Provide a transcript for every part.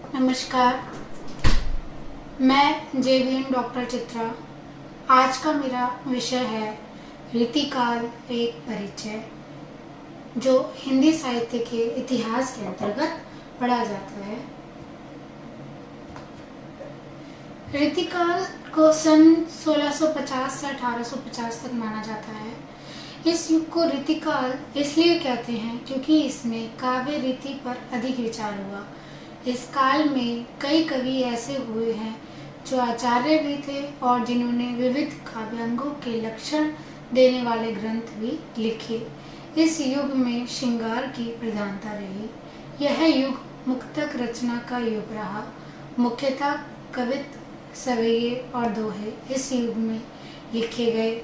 नमस्कार, मैं JVM doctor Chitra. आज का मेरा विषय है रीतिकाल एक परिचय, जो हिंदी साहित्य के इतिहास के अंतर्गत पढ़ा जाता है। रीतिकाल को सन 1650 से 1850 तक माना जाता है। इस युग को रीतिकाल इसलिए कहते हैं क्योंकि इसमें काव्य रीति पर अधिक विचार हुआ। इस काल में कई कवि ऐसे हुए हैं जो आचार्य भी थे और जिन्होंने विविध काव्यांगों के लक्षण देने वाले ग्रंथ भी लिखे। इस युग में श्रृंगार की प्रधानता रही। यह युग मुक्तक रचना का युग रहा। मुख्यतः कवित्व, सवैये और दोहे इस युग में लिखे गए।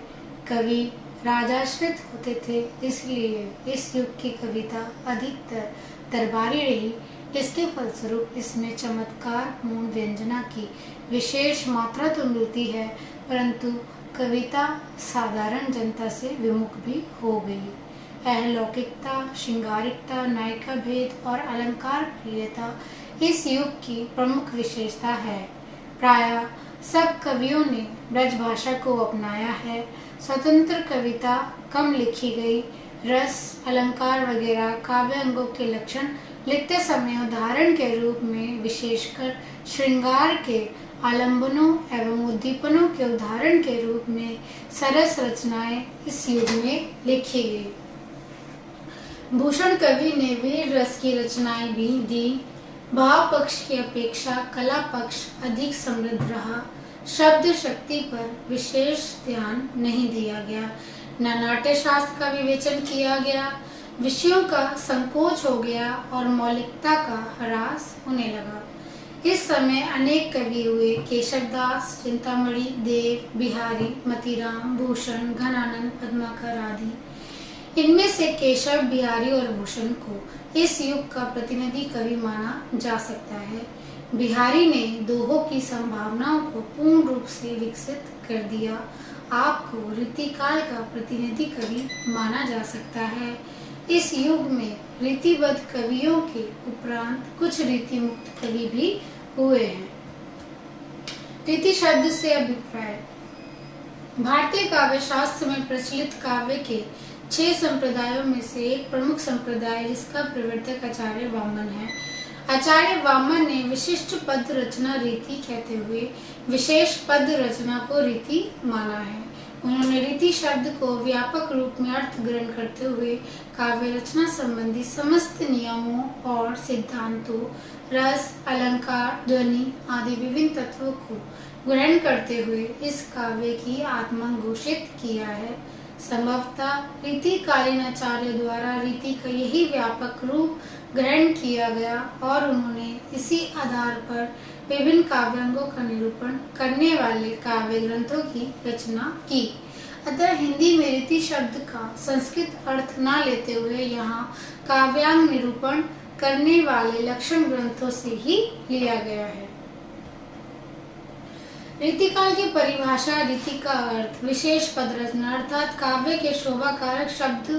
कवि राजाश्रित होते थे, इसलिए इस युग की कविता अधिकतर दरबारी रही। इसके फलस्वरूप इसमें चमत्कार पूर्ण व्यंजना की विशेष मात्रा तो मिलती है, परंतु कविता साधारण जनता से विमुख भी हो गई। अलौकिकता, श्रृंगारिकता, नायिका भेद और अलंकार प्रियता इस युग की प्रमुख विशेषता है। प्रायः सब कवियों ने ब्रज भाषा को अपनाया है। स्वतंत्र कविता कम लिखी गई। रस, अलंकार वगैरह काव्य अंगों के लक्षण लिखते समय उदाहरण के रूप में विशेषकर श्रृंगार के आलंबनों एवं उद्दीपनों के उदाहरण के रूप में सरस रचनाएं इस युग में लिखी गई। भूषण कवि ने वीर रस की रचनाएं भी दी। भाव पक्ष की अपेक्षा कला पक्ष अधिक समृद्ध रहा। शब्द शक्ति पर विशेष ध्यान नहीं दिया गया, न नाट्य शास्त्र का विवेचन किया गया। विषयों का संकोच हो गया और मौलिकता का ह्रास होने लगा। इस समय अनेक कवि हुए। केशवदास, चिंतामणि, देव, बिहारी, मतीराम, भूषण, घनानंद, पद्माकर आदि। इनमें से केशव, बिहारी और भूषण को इस युग का प्रतिनिधि कवि माना जा सकता है। बिहारी ने दोहों की संभावनाओं को पूर्ण रूप से विकसित कर दिया। आपको रीतिकाल का प्रतिनिधि कवि माना जा सकता है। इस युग में रीतिबद्ध कवियों के उपरांत कुछ रीति मुक्त कवि भी हुए हैं। रीति शब्द से अभिप्राय। भारतीय काव्य शास्त्र में प्रचलित काव्य के 6 संप्रदायों में से एक प्रमुख संप्रदाय जिसका प्रवर्तक आचार्य वामन है। आचार्य वामन ने विशिष्ट पद रचना रीति कहते हुए विशेष पद रचना को रीति माना है। उन्होंने रीति शब्द को व्यापक रूप में अर्थ ग्रहण करते हुए काव्य रचना संबंधी समस्त नियमों और सिद्धांतों, रस, अलंकार, ध्वनि आदि विभिन्न तत्वों को ग्रहण करते हुए इस काव्य की आत्मा घोषित किया है। संभवतः रीतिकालीन आचार्य द्वारा रीति का यही व्यापक रूप ग्रहण किया गया और उन्होंने इसी आधार पर विभिन्न काव्यांगों का निरूपण करने वाले काव्य ग्रंथों की रचना की। अतः हिंदी में रीति शब्द का संस्कृत अर्थ न लेते हुए यहाँ काव्यांग निरूपण करने वाले लक्षण ग्रंथों से ही लिया गया है। रीतिकाल की परिभाषा। रीति का अर्थ विशेष पद रचना अर्थात काव्य के शोभाकारक शब्द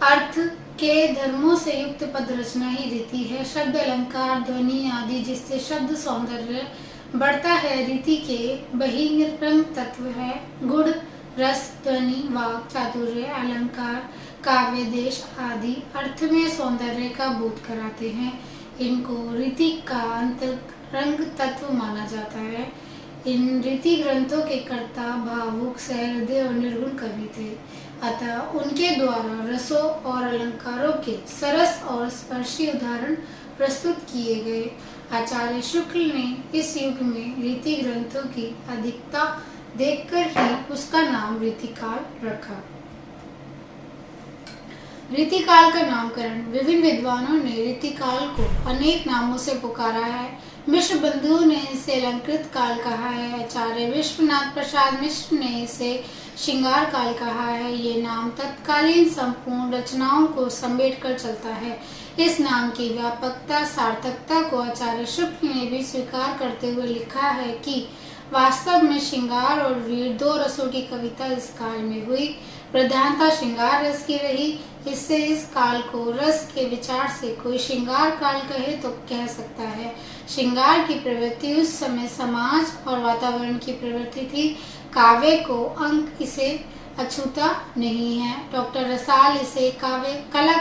अर्थ के धर्मों से युक्त पद रचना ही रीति है। शब्द, अलंकार, ध्वनि आदि जिससे शब्द सौंदर्य बढ़ता है रीति के बहिरंग तत्व है। गुण, रस, ध्वनि, वाक, चातुर्य, अलंकार, काव्य देश आदि अर्थ में सौंदर्य का बोध कराते हैं। इनको रीति का अंतरंग तत्व माना जाता है। इन रीति ग्रंथों के कर्ता भावुक, सहृदय और निर्गुण कवि थे। अतः उनके द्वारा रसों और अलंकारों के सरस और स्पर्शी उदाहरण प्रस्तुत किए गए। आचार्य शुक्ल ने इस युग में रीति ग्रंथों की अधिकता देखकर ही उसका नाम रीतिकाल रखा। रीतिकाल का नामकरण। विभिन्न विद्वानों ने रीतिकाल को अनेक नामों से पुकारा है। मिश्र बंधुओं ने इसे अलंकृत काल कहा है। आचार्य विश्वनाथ प्रसाद मिश्र ने इसे श्रृंगार काल कहा है। ये नाम तत्कालीन संपूर्ण रचनाओं को समेट कर चलता है। इस नाम की व्यापकता, सार्थकता को आचार्य शुक्ल ने भी स्वीकार करते हुए लिखा है कि वास्तव में श्रृंगार और वीर 2 रसों की कविता इस काल में हुई। प्रधानता श्रृंगार रस की रही। इससे इस काल को रस के विचार से कोई श्रृंगार काल कहे तो कह सकता है। श्रृंगार की प्रवृत्ति उस समय समाज और वातावरण की प्रवृत्ति थी। काव्य को अंक इसे अछूता नहीं है। डॉक्टर रसाल इसे काव्य कला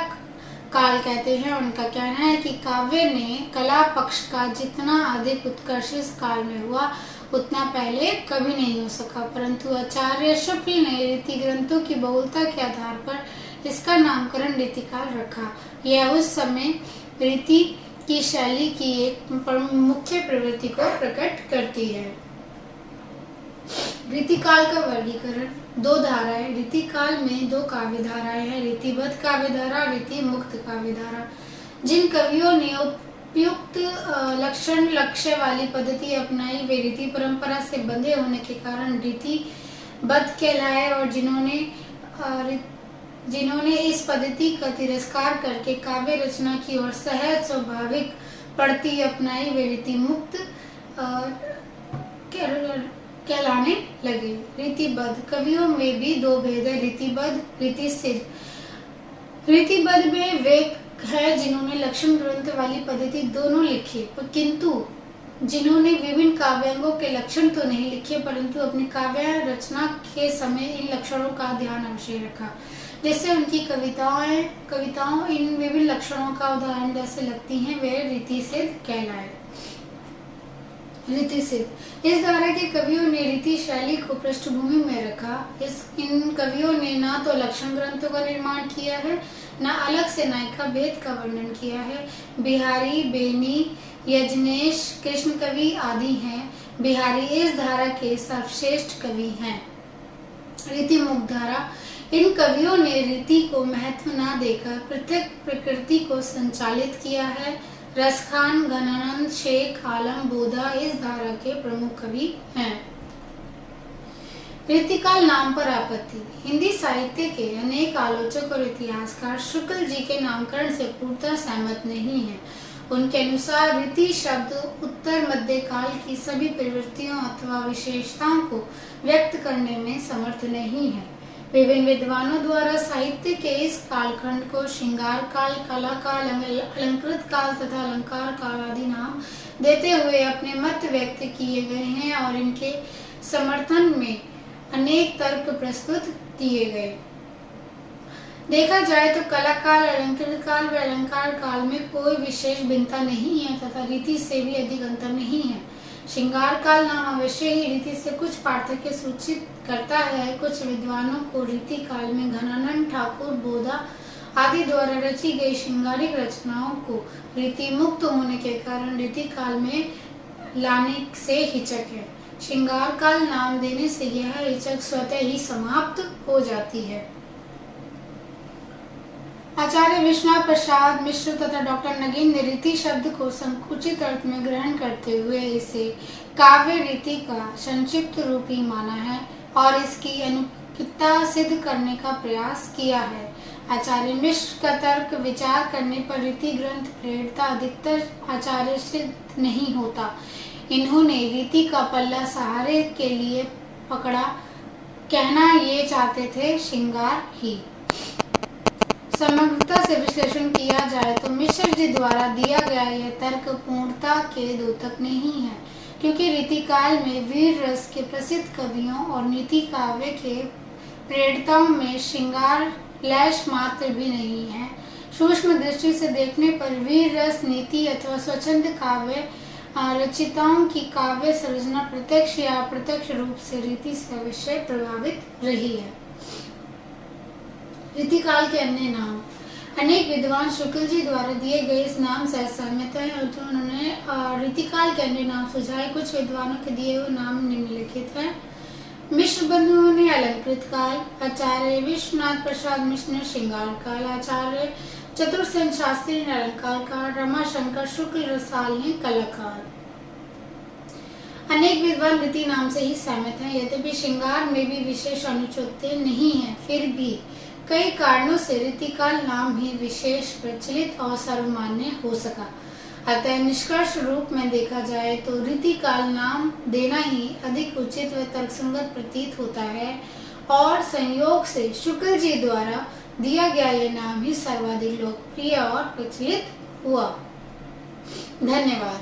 काल कहते हैं। उनका कहना है कि काव्य ने कला पक्ष का जितना अधिक उत्कर्ष इस काल में हुआ उतना पहले कभी नहीं हो सका, परंतु आचार्य शुक्ल ने रीति ग्रंथों की बहुलता के आधार पर इसका नामकरण रीतिकाल रखा। यह उस समय रीति की शैली की एक मुख्य प्रवृत्ति को प्रकट करती है। रीतिकाल का वर्गीकरण। दो धाराएं। रीतिकाल में दो काव्य धाराएं हैं, रीतिबद्ध काव्य धारा, रीति मुक्त काव्य धारा। जिन कवियों ने उपयुक्त लक्षण लक्ष्य वाली पद्धति अपनाई वे रीति परंपरा से बंधे होने के कारण रीतिबद्ध कहलाए, और जिन्होंने इस पद्धति का तिरस्कार करके काव्य रचना की ओर सहज स्वाभाविक पद्धति अपनाई वे रीति मुक्त कहलाने लगे। रीतिबद्ध कवियों में भी दो भेद है, रीतिबद्ध, रीतिसिद्ध। रीतिबद्ध में वे है जिन्होंने लक्षण ग्रंथ वाली पद्धति दोनों लिखी, किंतु जिन्होंने विभिन्न काव्यांगों के लक्षण तो नहीं लिखे परंतु अपनी काव्य रचना के समय इन लक्षणों का ध्यान अवश्य रखा, जिससे उनकी कविताओं इन विभिन्न लक्षणों का उदाहरण जैसे लगती हैं, वे रीतिसिद्ध कहलाए। रीतिसिद्ध। इस धारा के कवियों ने रीति शैली को पृष्ठभूमि में रखा। इन कवियों ने ना तो लक्षण ग्रंथों का निर्माण किया है, न अलग से नायिका भेद का वर्णन किया है। बिहारी, बेनी, यजनेश, कृष्ण कवि आदि हैं। बिहारी इस धारा के सर्वश्रेष्ठ कवि हैं। रीति मुक्त धारा। इन कवियों ने रीति को महत्व न देकर पृथक प्रकृति को संचालित किया है। रसखान, घनानंद, शेख, आलम, बोधा इस धारा के प्रमुख कवि हैं। रीतिकाल नाम पर आपत्ति। हिंदी साहित्य के अनेक आलोचक और इतिहासकार शुक्ल जी के नामकरण से पूर्णतः सहमत नहीं हैं। उनके अनुसार रीति शब्द उत्तर मध्य काल की सभी प्रवृत्तियों अथवा विशेषताओं को व्यक्त करने में समर्थ नहीं है। विभिन्न विद्वानों द्वारा साहित्य के इस कालखंड को श्रृंगार काल, कला काल, अलंकृत काल तथा अलंकार काल आदि नाम देते हुए अपने मत व्यक्त किए गए हैं और इनके समर्थन में अनेक तर्क प्रस्तुत किए गए। देखा जाए तो कला काल, अलंकृत काल व अलंकार काल में कोई विशेष भिन्नता नहीं है तथा रीति से भी अधिक अंतर नहीं है। श्रृंगार काल नाम अवश्य ही रीति से कुछ पार्थक्य सूचित करता है। कुछ विद्वानों को रीति काल में घनानंद, ठाकुर, बोधा आदि द्वारा रची गई श्रृंगारिक रचनाओं को रीति मुक्त होने के कारण रीति काल में लाने से हिचक है। श्रृंगार काल नाम देने से यह हिचक स्वतः ही समाप्त हो जाती है। आचार्य विश्वनाथ प्रसाद मिश्र तथा डॉक्टर नगीन ने रीति शब्द को संकुचित अर्थ में ग्रहण करते हुए इसे काव्य रीति का संक्षिप्त रूप ही माना है और इसकी अनुक्तता सिद्ध करने का प्रयास किया है। आचार्य मिश्र का तर्क विचार करने पर रीति ग्रंथ प्रेरणा अधिकतर आचार्य सिद्ध नहीं होता। इन्होंने रीति का पल्ला सहारे के लिए पकड़ा, कहना ये चाहते थे श्रृंगार ही। समग्रता से विश्लेषण किया जाए तो मिश्र जी द्वारा दिया गया यह तर्क पूर्णता के द्योतक नहीं है, क्योंकि रीतिकाल में वीर रस के प्रसिद्ध कवियों और नीति काव्य के प्रेरणाओं में श्रृंगार लेश मात्र भी नहीं है। सूक्ष्म दृष्टि से देखने पर वीर रस, नीति अथवा स्वच्छंद काव्य रचिताओं की काव्य सर्जना प्रत्यक्ष या अप्रत्यक्ष रूप से रीति से अवश्य प्रभावित रही है। रीतिकाल के अन्य नाम। अनेक विद्वान शुक्ल जी द्वारा दिए गए इस नाम से असहमत हैं और उन्होंने रीतिकाल के अन्य नाम सुझाए। कुछ विद्वानों के दिए हुए नाम निम्नलिखित हैं। मिश्र बंधुओं ने अलंकृत काल, आचार्य विश्वनाथ प्रसाद मिश्र ने श्रृंगार काल, आचार्य चतुरसेन शास्त्री ने अलंकार काल, रमाशंकर शुक्ल रसाल ने कला काल। अनेक विद्वान रीति नाम से ही सहमत हैं। यद्यपि श्रृंगार में भी विशेष अनुचितते नहीं है, फिर भी कई कारणों से रीतिकाल नाम ही विशेष प्रचलित और सर्वमान्य हो सका। अतः निष्कर्ष रूप में देखा जाए तो रीतिकाल नाम देना ही अधिक उचित व तर्कसंगत प्रतीत होता है और संयोग से शुक्ल जी द्वारा दिया गया यह नाम ही सर्वाधिक लोकप्रिय और प्रचलित हुआ। धन्यवाद।